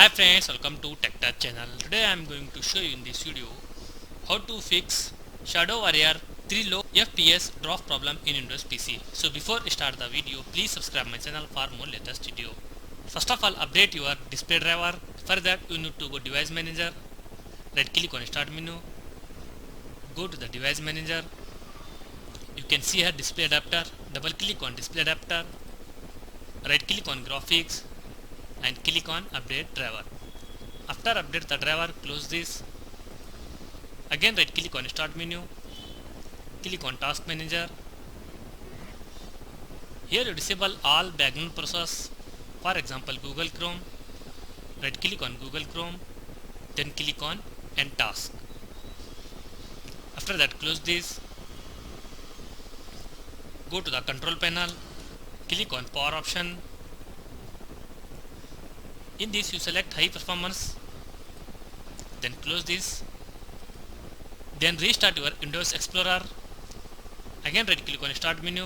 Hi friends, welcome to TechTouch channel. Today I am going to show you in this video how to fix Shadow Warrior 3 low FPS drop problem in Windows PC. So before I start the video, please subscribe my channel for more latest video. First of all, update your display driver. For that you need to go device manager, right click on start menu, go to the device manager. You can see here display adapter, double click on display adapter, right click on graphics and click on update driver. After update the driver, close this. Again right click on start menu, click on task manager. Here you disable all background process, for example Google Chrome. Right click on Google Chrome, then click on end task. After that close this, go to the control panel, click on power option. In this you select high performance, then close this, then restart your Windows Explorer. Again right click on start menu,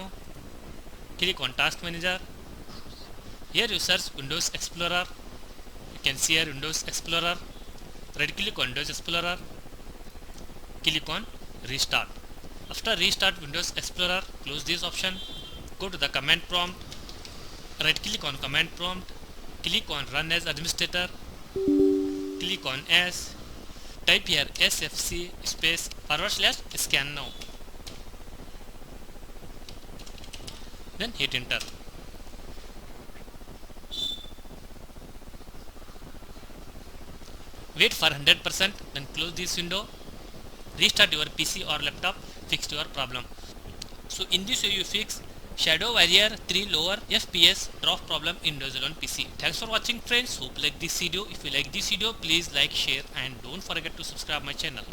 click on task manager. Here you search Windows Explorer. You can see here Windows Explorer. Right click on Windows Explorer, click on restart. After restart Windows Explorer, close this option, go to the command prompt, right click on command prompt, click on run as administrator, click on as, type here sfc space / scan now, then hit enter. Wait for 100%, then close this window, restart your PC or laptop, fix your problem. So in this way you fix Shadow Warrior 3 lower FPS drop problem in Windows 11 PC. Thanks for watching friends. Hope you like this video. If you like this video, please like, share and don't forget to subscribe my channel.